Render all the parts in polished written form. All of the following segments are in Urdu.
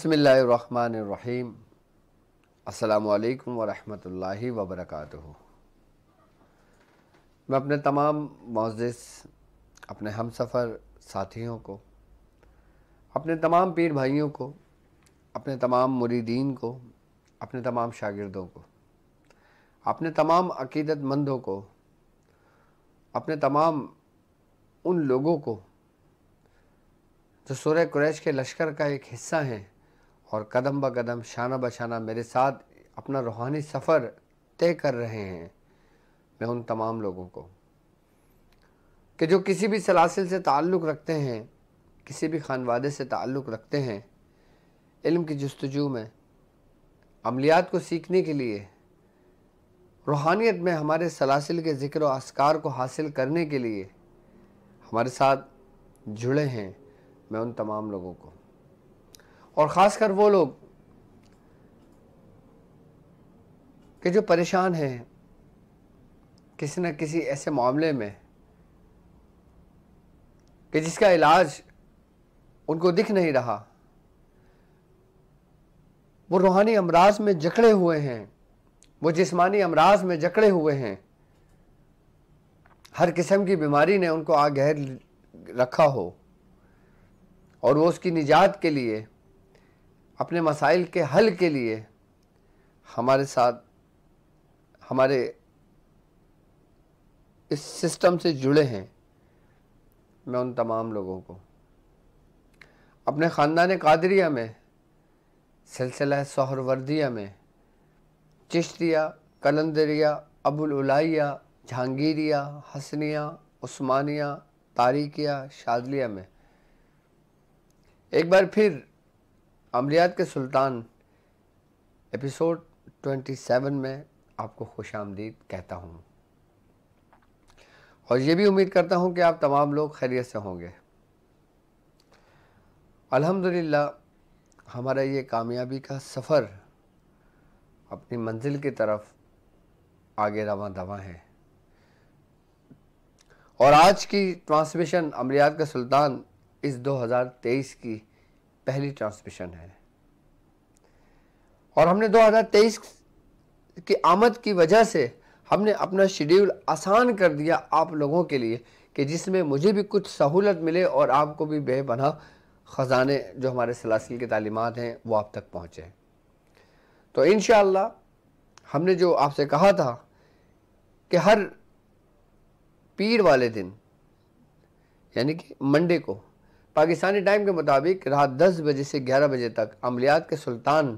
بسم اللہ الرحمن الرحیم۔ السلام علیکم ورحمۃ اللہ وبرکاتہ۔ میں اپنے تمام معزز اپنے ہم سفر ساتھیوں کو، اپنے تمام پیر بھائیوں کو، اپنے تمام مریدین کو، اپنے تمام شاگردوں کو، اپنے تمام عقیدت مندوں کو، اپنے تمام ان لوگوں کو جو سورہ قریش کے لشکر کا ایک حصہ ہیں اور قدم بہ قدم شانہ بہ شانہ میرے ساتھ اپنا روحانی سفر طے کر رہے ہیں، میں ان تمام لوگوں کو کہ جو کسی بھی سلاسل سے تعلق رکھتے ہیں، کسی بھی خانوادے سے تعلق رکھتے ہیں، علم کی جستجو میں، عملیات کو سیکھنے کے لیے، روحانیت میں ہمارے سلاسل کے ذکر و اذکار کو حاصل کرنے کے لیے ہمارے ساتھ جڑے ہیں، میں ان تمام لوگوں کو، اور خاص کر وہ لوگ کہ جو پریشان ہیں کسی نہ کسی ایسے معاملے میں کہ جس کا علاج ان کو دکھ نہیں رہا، وہ روحانی امراض میں جکڑے ہوئے ہیں، وہ جسمانی امراض میں جکڑے ہوئے ہیں، ہر قسم کی بیماری نے ان کو آ گھیر رکھا ہو، اور وہ اس کی نجات کے لیے، اپنے مسائل کے حل کے لیے ہمارے ساتھ، ہمارے اس سسٹم سے جڑے ہیں، میں ان تمام لوگوں کو اپنے خاندان قادریہ میں، سلسلہ سہروردیہ میں، چشتیہ، قلندریہ، ابوالعلائیہ، جہانگیریہ، حسنیہ، عثمانیہ، طارقیہ، شاذلیہ میں ایک بار پھر عملیات کے سلطان ایپیسوڈ 27 میں آپ کو خوش آمدید کہتا ہوں، اور یہ بھی امید کرتا ہوں کہ آپ تمام لوگ خیریت سے ہوں گے۔ الحمدللہ ہمارا یہ کامیابی کا سفر اپنی منزل کی طرف آگے رواں دواں ہے، اور آج کی ٹرانسمیشن عملیات کا سلطان اس 2023 کی پہلی ٹرانسمیشن ہے، اور ہم نے 2023 کی آمد کی وجہ سے ہم نے اپنا شیڈیول آسان کر دیا آپ لوگوں کے لیے کہ جس میں مجھے بھی کچھ سہولت ملے اور آپ کو بھی بے پناہ خزانے جو ہمارے سلاسل کی تعلیمات ہیں وہ آپ تک پہنچے۔ تو انشاءاللہ ہم نے جو آپ سے کہا تھا کہ ہر پیر والے دن یعنی کہ منڈے کو پاکستانی ٹائم کے مطابق رات 10 بجے سے 11 بجے تک عملیات کے سلطان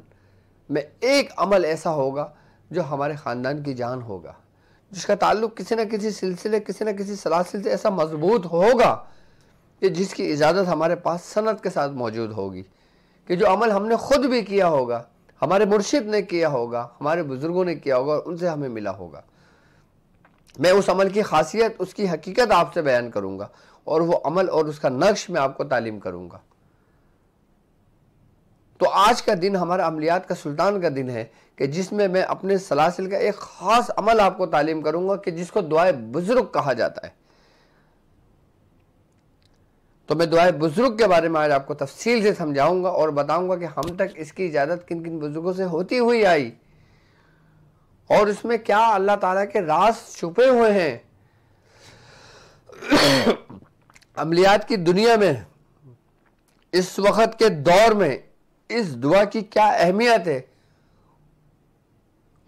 میں ایک عمل ایسا ہوگا جو ہمارے خاندان کی جان ہوگا، جس کا تعلق کسی نہ کسی سلسلے، کسی نہ کسی سلاسل سے ایسا مضبوط ہوگا کہ جس کی اجازت ہمارے پاس سند کے ساتھ موجود ہوگی، کہ جو عمل ہم نے خود بھی کیا ہوگا، ہمارے مرشد نے کیا ہوگا، ہمارے بزرگوں نے کیا ہوگا، اور ان سے ہمیں ملا ہوگا۔ میں اس عمل کی خاصیت، اس کی حقیقت آپ سے بیان کروں گا، اور وہ عمل اور اس کا نقش میں آپ کو تعلیم کروں گا۔ تو آج کا دن ہمارا عملیات کا سلطان کا دن ہے کہ جس میں میں اپنے سلاسل کا ایک خاص عمل آپ کو تعلیم کروں گا کہ جس کو دعائے بزرگ کہا جاتا ہے۔ تو میں دعائے بزرگ کے بارے میں آج آپ کو تفصیل سے سمجھاؤں گا اور بتاؤں گا کہ ہم تک اس کی اجازت کن کن بزرگوں سے ہوتی ہوئی آئی، اور اس میں کیا اللہ تعالیٰ کے راز چھپے ہوئے ہیں۔ عملیات کی دنیا میں اس وقت کے دور میں اس دعا کی کیا اہمیت ہے،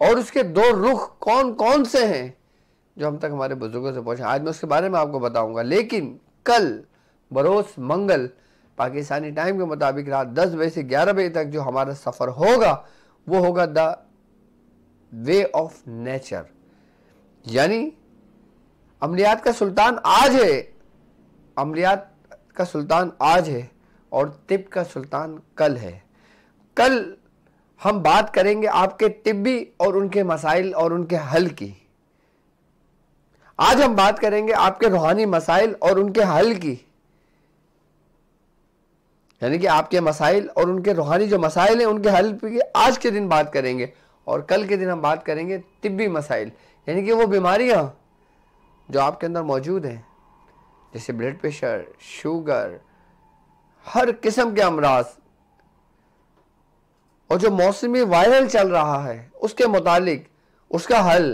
اور اس کے دو رخ کون کون سے ہیں جو ہم تک ہمارے بزرگوں سے پہنچے، آج میں اس کے بارے میں آپ کو بتاؤں گا۔ لیکن کل بروز منگل پاکستانی ٹائم کے مطابق رات 10 بجے سے 11 بجے تک جو ہمارا سفر ہوگا وہ ہوگا دا وے آف نیچر، یعنی عملیات کا سلطان آج ہے، عملیات کا سلطان آج ہے اور طب کا سلطان کل ہے۔ کل ہم بات کریں گے آپ کے طبی اور ان کے مسائل اور ان کے حل کی، آج ہم بات کریں گے آپ کے روحانی مسائل اور ان کے حل کی، یعنی کہ آپ کے مسائل اور ان کے روحانی جو مسائل ہیں ان کے حل کی آج کے دن بات کریں گے، اور کل کے دن ہم بات کریں گے طبی مسائل، یعنی کہ وہ بیماریاں جو آپ کے اندر موجود ہیں، جیسے بلڈ پریشر، شوگر، ہر قسم کے امراض، اور جو موسمی وائرل چل رہا ہے اس کے متعلق اس کا حل،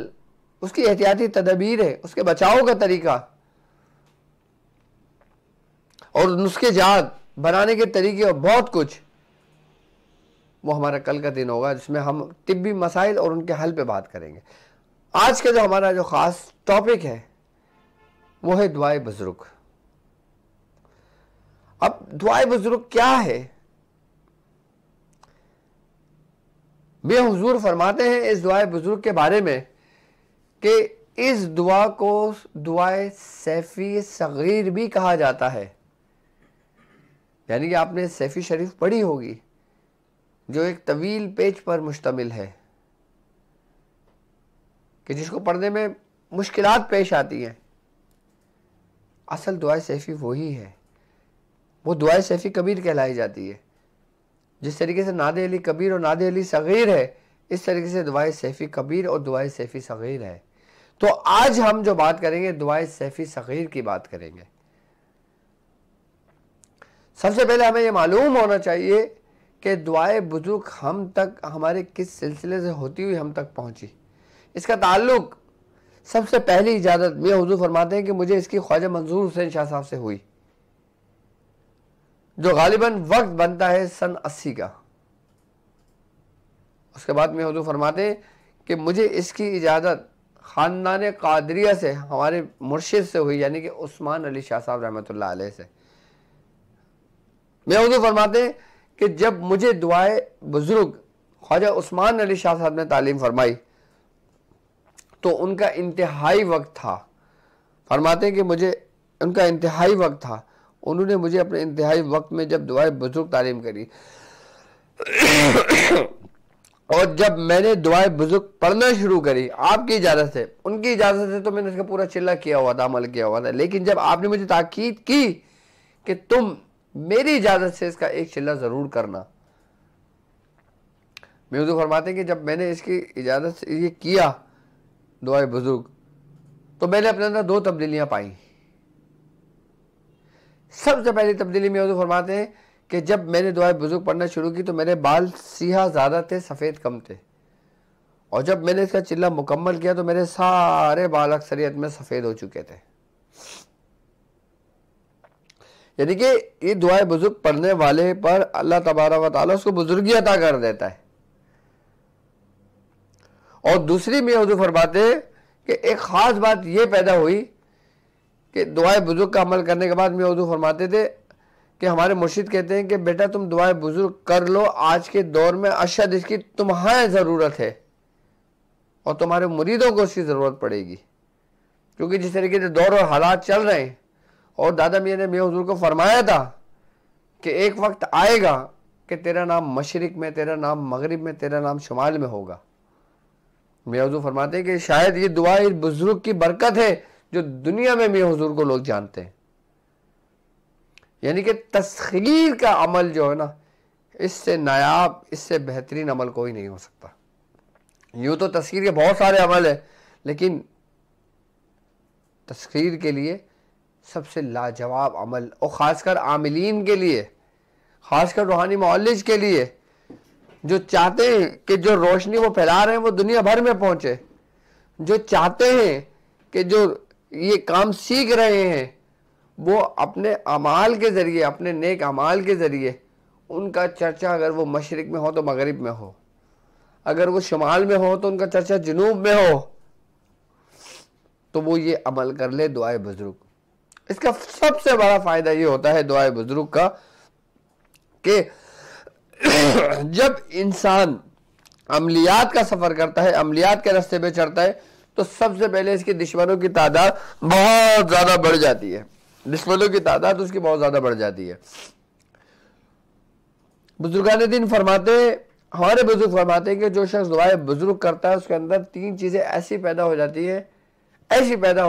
اس کی احتیاطی تدابیر ہے، اس کے بچاؤ کا طریقہ اور نسخے جات بنانے کے طریقے اور بہت کچھ، وہ ہمارا کل کا دن ہوگا جس میں ہم طبی مسائل اور ان کے حل پہ بات کریں گے۔ آج کا جو ہمارا جو خاص ٹاپک ہے وہ ہے دعائے بزرگ۔ اب دعائے بزرگ کیا ہے؟ بے حضور فرماتے ہیں اس دعائے بزرگ کے بارے میں کہ اس دعا کو دعائے سیفی صغیر بھی کہا جاتا ہے۔ یعنی کہ آپ نے سیفی شریف پڑھی ہوگی جو ایک طویل پیج پر مشتمل ہے، کہ جس کو پڑھنے میں مشکلات پیش آتی ہیں۔ اصل دعائے سیفی وہی ہے، وہ دعائے سیفی کبیر کہلائی جاتی ہے۔ جس طریقے سے ناد علی کبیر اور ناد علی صغیر ہے، اس طریقے سے دعائے سیفی کبیر اور دعائے سیفی صغیر ہے۔ تو آج ہم جو بات کریں گے دعائے سیفی صغیر کی بات کریں گے۔ سب سے پہلے ہمیں یہ معلوم ہونا چاہیے کہ دعائے بزرگ ہم تک ہمارے کس سلسلے سے ہوتی ہوئی ہم تک پہنچی۔ اس کا تعلق سب سے پہلی اجازت میاں حضور فرماتے ہیں کہ مجھے اس کی خواجہ منظور حسین شاہ صاحب سے ہوئی، جو غالباً وقت بنتا ہے سن 80 کا۔ اس کے بعد میاں حضور فرماتے ہیں کہ مجھے اس کی اجازت خاندان قادریہ سے، ہمارے مرشد سے ہوئی، یعنی کہ عثمان علی شاہ صاحب رحمۃ اللہ علیہ سے۔ میاں حضور فرماتے ہیں کہ جب مجھے دعائے بزرگ خواجہ عثمان علی شاہ صاحب نے تعلیم فرمائی تو ان کا انتہائی وقت تھا۔ فرماتے ہیں کہ مجھے ان کا انتہائی وقت تھا، انہوں نے مجھے اپنے انتہائی وقت میں جب دعائے بزرگ تعلیم کری اور جب میں نے دعائے بزرگ پڑھنا شروع کری آپ کی اجازت سے، ان کی اجازت سے، تو میں نے اس کا پورا چلہ کیا ہوا تھا، عمل کیا ہوا تھا، لیکن جب آپ نے مجھے تاکید کی کہ تم میری اجازت سے اس کا ایک چلہ ضرور کرنا، میں حضور فرماتے ہیں کہ جب میں نے اس کی اجازت سے یہ کیا دعائے بزرگ، تو میں نے اپنے اندر دو تبدیلیاں پائیں۔ سب سے پہلی تبدیلی میں حضور فرماتے ہیں کہ جب میں نے دعائے بزرگ پڑھنا شروع کی تو میرے بال سیاہ زیادہ تھے، سفید کم تھے، اور جب میں نے اس کا چلہ مکمل کیا تو میرے سارے بال اکثریت میں سفید ہو چکے تھے۔ یعنی کہ یہ دعائے بزرگ پڑھنے والے پر اللہ تبارک و تعالیٰ اس کو بزرگی عطا کر دیتا ہے۔ اور دوسری میں حضور فرماتے ہیں کہ ایک خاص بات یہ پیدا ہوئی کہ دعائے بزرگ کا عمل کرنے کے بعد میں حضور فرماتے تھے کہ ہمارے مرشد کہتے ہیں کہ بیٹا تم دعائے بزرگ کر لو، آج کے دور میں اشد اس کی تمہیں ضرورت ہے اور تمہارے مریدوں کو اس کی ضرورت پڑے گی، کیونکہ جس طریقے سے دور اور حالات چل رہے ہیں، اور دادا میاں نے میاں حضور کو فرمایا تھا کہ ایک وقت آئے گا کہ تیرا نام مشرق میں، تیرا نام مغرب میں، تیرا نام شمال میں ہوگا۔ میاں حضور فرماتے ہیں کہ شاید یہ دعائے بزرگ کی برکت ہے جو دنیا میں میاں حضور کو لوگ جانتے ہیں۔ یعنی کہ تسخیر کا عمل جو ہے نا، اس سے نایاب، اس سے بہترین عمل کوئی نہیں ہو سکتا۔ یوں تو تسخیر کے بہت سارے عمل ہیں، لیکن تسخیر کے لیے سب سے لاجواب عمل، اور خاص کر عاملین کے لیے، خاص کر روحانی معالج کے لیے، جو چاہتے ہیں کہ جو روشنی وہ پھیلا رہے ہیں وہ دنیا بھر میں پہنچے، جو چاہتے ہیں کہ جو یہ کام سیکھ رہے ہیں وہ اپنے اعمال کے ذریعے، اپنے نیک اعمال کے ذریعے، ان کا چرچہ اگر وہ مشرق میں ہو تو مغرب میں ہو، اگر وہ شمال میں ہو تو ان کا چرچہ جنوب میں ہو، تو وہ یہ عمل کر لے دعائے بزرگ۔ اس کا سب سے بڑا فائدہ یہ ہوتا ہے دعائے بزرگ کا کہ جب انسان عملیات کا سفر کرتا ہے، عملیات کے راستے پہ چڑھتا ہے، تو سب سے پہلے اس کے دشمنوں کی تعداد بہت زیادہ بڑھ جاتی ہے، دشمنوں کی تعداد اس کی بہت زیادہ بڑھ جاتی ہے۔ بزرگان دین فرماتے ہیں، ہمارے بزرگ فرماتے ہیں کہ جو شخص دعائے بزرگ کرتا ہے اس کے اندر تین چیزیں ایسی پیدا ہو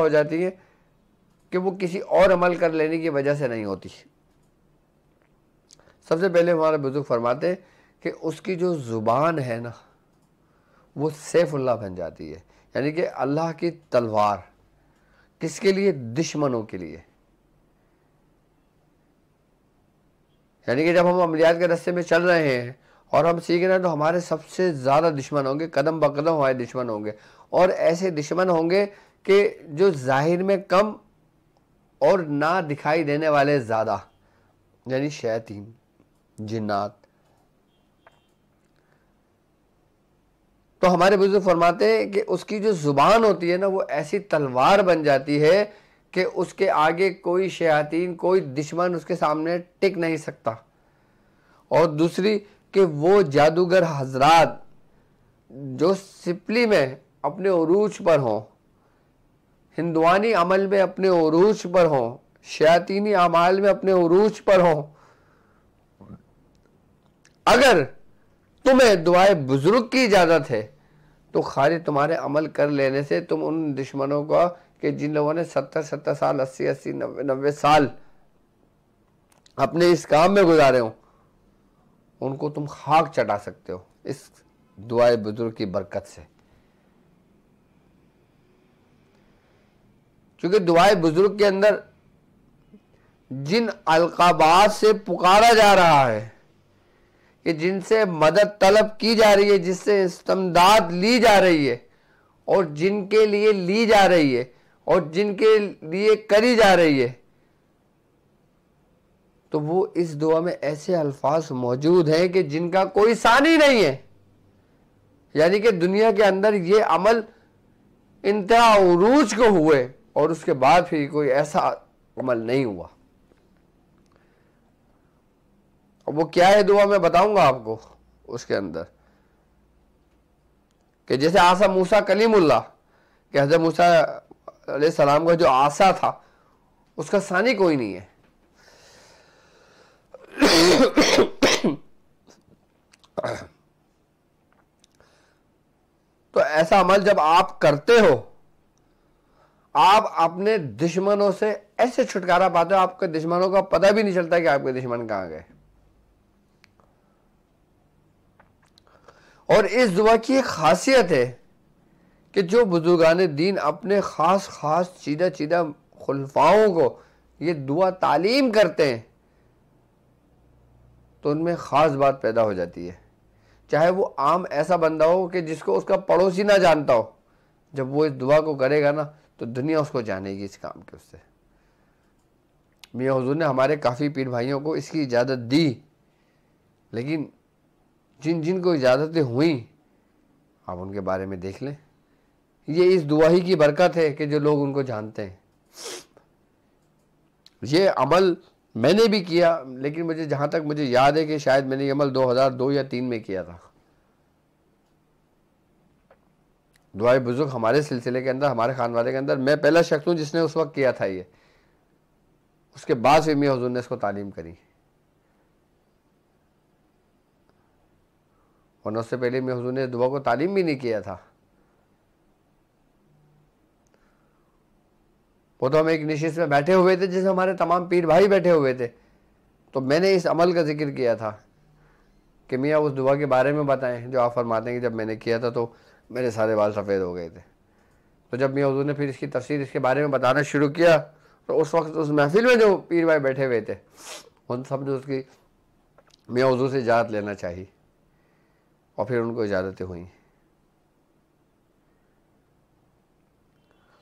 جاتی ہیں کہ وہ کسی اور عمل کر لینے کی وجہ سے نہیں ہوتی۔ سب سے پہلے ہمارے بزرگ فرماتے ہیں کہ اس کی جو زبان ہے نا، وہ سیف اللہ بن جاتی ہے، یعنی کہ اللہ کی تلوار۔ کس کے لیے؟ دشمنوں کے لیے۔ یعنی کہ جب ہم عملیات کے راستے میں چل رہے ہیں اور ہم سیکھ رہے ہیں تو ہمارے سب سے زیادہ دشمن ہوں گے، قدم بقدم ہمارے دشمن ہوں گے، اور ایسے دشمن ہوں گے کہ جو ظاہر میں کم اور نہ دکھائی دینے والے زیادہ، یعنی شیاطین، جنات۔ تو ہمارے بزرگ فرماتے ہیں کہ اس کی جو زبان ہوتی ہے نا، وہ ایسی تلوار بن جاتی ہے کہ اس کے آگے کوئی شیاطین، کوئی دشمن اس کے سامنے ٹک نہیں سکتا۔ اور دوسری کہ وہ جادوگر حضرات جو سپلی میں اپنے عروج پر ہوں، ہندوانی عمل میں اپنے عروج پر ہوں، شیاطینی اعمال میں اپنے عروج پر ہوں، اگر تمہیں دعائے بزرگ کی اجازت ہے تو خالی تمہارے عمل کر لینے سے تم ان دشمنوں کا کہ جن لوگوں نے 70 سال، 80 90 سال اپنے اس کام میں گزارے ہوں، ان کو تم خاک چٹا سکتے ہو اس دعائے بزرگ کی برکت سے۔ کیونکہ دعائے بزرگ کے اندر جن القابات سے پکارا جا رہا ہے، کہ جن سے مدد طلب کی جا رہی ہے، جس سے استمداد لی جا رہی ہے، اور جن کے لیے لی جا رہی ہے، اور جن کے لیے کری جا رہی ہے، تو وہ اس دعا میں ایسے الفاظ موجود ہیں کہ جن کا کوئی ثانی نہیں ہے۔ یعنی کہ دنیا کے اندر یہ عمل انتہا عروج کو ہوئے اور اس کے بعد پھر کوئی ایسا عمل نہیں ہوا۔ وہ کیا ہے دعا میں بتاؤں گا آپ کو اس کے اندر، کہ جیسے آسا موسیٰ کلیم اللہ، کہ حضرت موسیٰ علیہ السلام کا جو آسا تھا اس کا ثانی کوئی نہیں ہے۔ تو ایسا عمل جب آپ کرتے ہو، آپ اپنے دشمنوں سے ایسے چھٹکارا پاتے ہو، آپ کے دشمنوں کا پتہ بھی نہیں چلتا کہ آپ کے دشمن کہاں گئے۔ اور اس دعا کی ایک خاصیت ہے کہ جو بزرگان دین اپنے خاص چیدہ خلفاؤں کو یہ دعا تعلیم کرتے ہیں تو ان میں خاص بات پیدا ہو جاتی ہے، چاہے وہ عام ایسا بندہ ہو کہ جس کو اس کا پڑوسی نہ جانتا ہو، جب وہ اس دعا کو کرے گا نا تو دنیا اس کو جانے گی اس کام کے اس سے۔ میاں حضور نے ہمارے کافی پیر بھائیوں کو اس کی اجازت دی، لیکن جن کو اجازتیں ہوئیں آپ ان کے بارے میں دیکھ لیں۔ یہ اس دعا ہی کی برکت ہے کہ جو لوگ ان کو جانتے ہیں۔ یہ عمل میں نے بھی کیا، لیکن جہاں تک مجھے یاد ہے کہ شاید میں نے یہ عمل 2002 یا 2003 میں کیا تھا۔ دعائے بزرگ ہمارے سلسلے کے اندر، ہمارے خانوادے کے اندر میں پہلا شخص ہوں جس نے اس وقت کیا تھا یہ۔ اس کے بعد پھر میاں حضور نے اس کو تعلیم کری، ورنہ اس سے پہلے میاں حضور نے دعا کو تعلیم بھی نہیں کیا تھا۔ وہ تو ہم ایک نشست میں بیٹھے ہوئے تھے جس میں ہمارے تمام پیر بھائی بیٹھے ہوئے تھے، تو میں نے اس عمل کا ذکر کیا تھا کہ میاں اس دعا کے بارے میں بتائیں جو آپ فرماتے ہیں کہ جب میں نے کیا تھا تو میرے سارے بال سفید ہو گئے تھے۔ تو جب میاں حضور نے پھر اس کی تفسیر اس کے بارے میں بتانا شروع کیا تو اس وقت اس محفل میں جو پیر بھائی بیٹھے ہوئے تھے ان سب نے اس کی میاں حضور سے اجازت لینا چاہی، اور پھر ان کو اجازتیں ہوئیں۔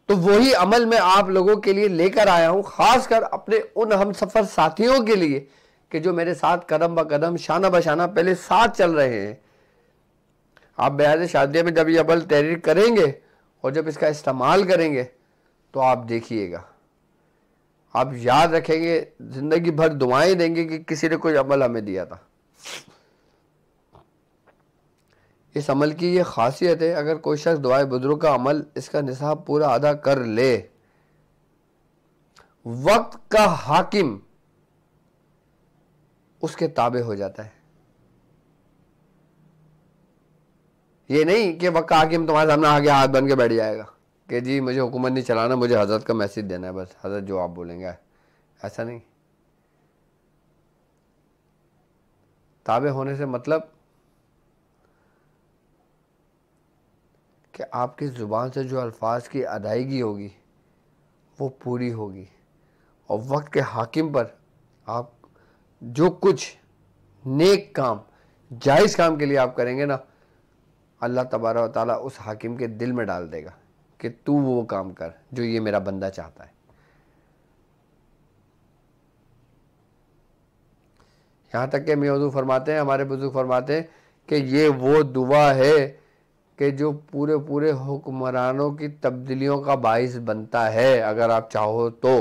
تو وہی عمل میں آپ لوگوں کے لیے لے کر آیا ہوں، خاص کر اپنے ان ہم سفر ساتھیوں کے لیے کہ جو میرے ساتھ قدم با قدم، شانہ بشانہ پہلے ساتھ چل رہے ہیں۔ آپ بیعت شادیہ میں جب یہ عمل تحریر کریں گے اور جب اس کا استعمال کریں گے تو آپ دیکھیے گا، آپ یاد رکھیں گے، زندگی بھر دعائیں دیں گے کہ کسی نے کوئی عمل ہمیں دیا تھا۔ اس عمل کی یہ خاصیت ہے، اگر کوئی شخص دعائے بزرگ کا عمل اس کا نصاب پورا ادا کر لے، وقت کا حاکم اس کے تابع ہو جاتا ہے۔ یہ نہیں کہ وقت کا حاکم تمہارے سامنے آگے ہاتھ بن کے بیٹھ جائے گا کہ جی مجھے حکومت نہیں چلانا، مجھے حضرت کا میسج دینا ہے، بس حضرت جو آپ بولیں گے، ایسا نہیں۔ تابع ہونے سے مطلب کہ آپ کی زبان سے جو الفاظ کی ادائیگی ہوگی وہ پوری ہوگی، اور وقت کے حاکم پر آپ جو کچھ نیک کام جائز کام کے لیے آپ کریں گے نا، اللہ تبارک و تعالیٰ اس حاکم کے دل میں ڈال دے گا کہ تو وہ کام کر جو یہ میرا بندہ چاہتا ہے۔ یہاں تک کہ میاں حضور فرماتے ہیں، ہمارے بزرگ فرماتے ہیں کہ یہ وہ دعا ہے کہ جو پورے حکمرانوں کی تبدیلیوں کا باعث بنتا ہے اگر آپ چاہو تو۔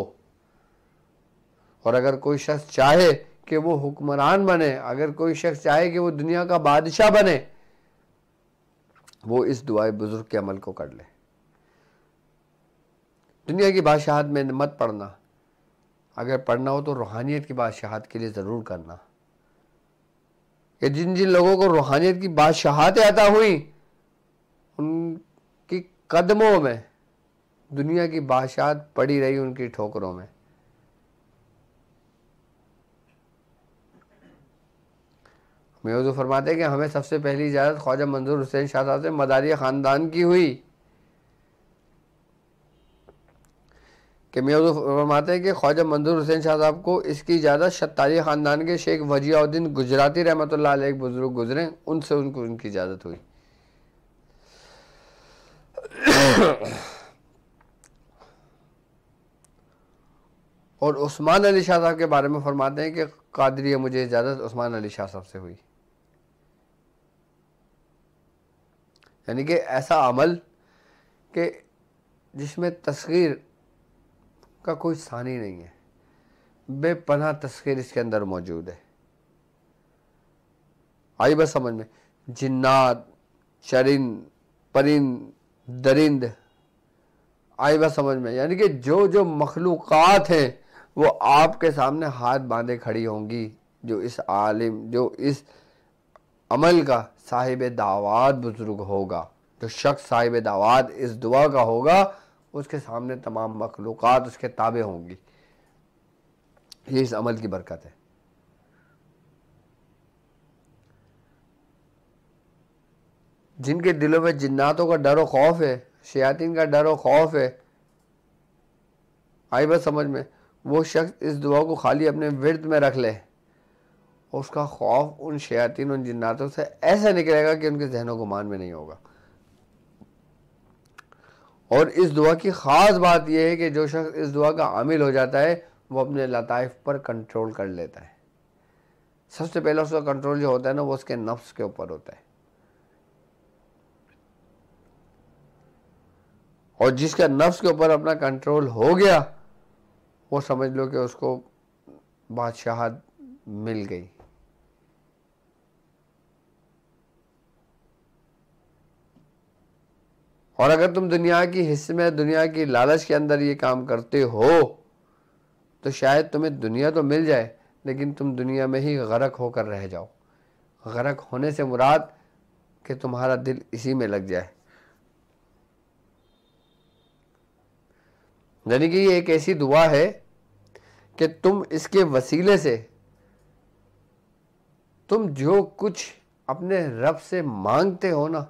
اور اگر کوئی شخص چاہے کہ وہ حکمران بنے، اگر کوئی شخص چاہے کہ وہ دنیا کا بادشاہ بنے، وہ اس دعائے بزرگ کے عمل کو کر لے۔ دنیا کی بادشاہت میں مت پڑھنا، اگر پڑھنا ہو تو روحانیت کی بادشاہت کے لیے ضرور کرنا، کہ جن جن لوگوں کو روحانیت کی بادشاہتیں عطا ہوئی ان کی قدموں میں دنیا کی بادشاہت پڑی رہی، ان کی ٹھوکروں میں۔ میاں فرماتے ہیں کہ ہمیں سب سے پہلی اجازت خواجہ منظور حسین شاہ صاحب سے مداری خاندان کی ہوئی، کہ میاں فرماتے ہیں کہ خواجہ منظور حسین شاہ صاحب کو اس کی اجازت شتاری خاندان کے شیخ وجیہ الدین گجراتی رحمۃ اللہ علیہ ایک بزرگ گزرے، ان سے ان کی اجازت ہوئی۔ اور عثمان علی شاہ صاحب کے بارے میں فرماتے ہیں کہ قادری مجھے اجازت عثمان علی شاہ صاحب سے ہوئی۔ یعنی کہ ایسا عمل کہ جس میں تسخیر کا کوئی ثانی نہیں ہے، بے پناہ تسخیر اس کے اندر موجود ہے۔ آئی بس سمجھ میں، جنات، چرند، پرند، درند، آئی بس سمجھ میں، یعنی کہ جو مخلوقات ہیں وہ آپ کے سامنے ہاتھ باندھے کھڑی ہوں گی، جو اس عالم، جو اس عمل کا صاحب دعوات بزرگ ہوگا، جو شخص صاحب دعوات اس دعا کا ہوگا، اس کے سامنے تمام مخلوقات اس کے تابع ہوں گی۔ یہ اس عمل کی برکت ہے۔ جن کے دلوں میں جناتوں کا ڈر و خوف ہے، شیاطین کا ڈر و خوف ہے، آئی بات سمجھ میں، وہ شخص اس دعا کو خالی اپنے ورد میں رکھ لے، اس کا خوف ان شیاطین، ان جناتوں سے ایسا نکلے گا کہ ان کے ذہن و گمان میں نہیں ہوگا۔ اور اس دعا کی خاص بات یہ ہے کہ جو شخص اس دعا کا عامل ہو جاتا ہے وہ اپنے لطائف پر کنٹرول کر لیتا ہے۔ سب سے پہلا اس کا کنٹرول جو ہوتا ہے نا، وہ اس کے نفس کے اوپر ہوتا ہے، اور جس کا نفس کے اوپر اپنا کنٹرول ہو گیا وہ سمجھ لو کہ اس کو بادشاہت مل گئی۔ اور اگر تم دنیا کی حصے میں، دنیا کی لالچ کے اندر یہ کام کرتے ہو تو شاید تمہیں دنیا تو مل جائے لیکن تم دنیا میں ہی غرق ہو کر رہ جاؤ۔ غرق ہونے سے مراد کہ تمہارا دل اسی میں لگ جائے۔ یعنی کہ یہ ایک ایسی دعا ہے کہ تم اس کے وسیلے سے تم جو کچھ اپنے رب سے مانگتے ہو نا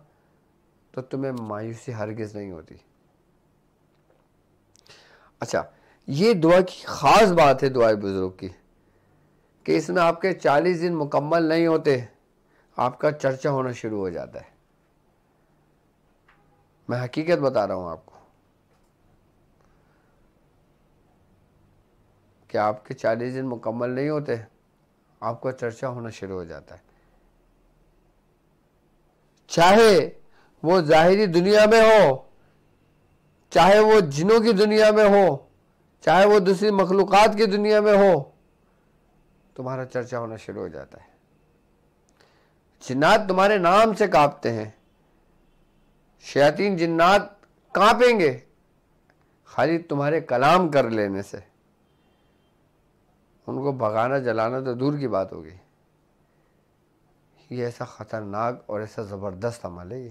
تو تمہیں مایوسی ہرگز نہیں ہوتی۔ اچھا، یہ دعا کی خاص بات ہے دعائے بزرگ کی کہ اس میں آپ کے 40 دن مکمل نہیں ہوتے، آپ کا چرچا ہونا شروع ہو جاتا ہے۔ میں حقیقت بتا رہا ہوں آپ کو کہ آپ کے 40 دن مکمل نہیں ہوتے، آپ کا چرچا ہونا شروع ہو جاتا ہے۔ چاہے وہ ظاہری دنیا میں ہو، چاہے وہ جنوں کی دنیا میں ہو، چاہے وہ دوسری مخلوقات کی دنیا میں ہو، تمہارا چرچا ہونا شروع ہو جاتا ہے۔ جنات تمہارے نام سے کانپتے ہیں، شیاطین جنات کانپیں گے خالی تمہارے کلام کر لینے سے۔ ان کو بھگانا جلانا تو دور کی بات ہوگی۔ یہ ایسا خطرناک اور ایسا زبردست عمل ہے یہ۔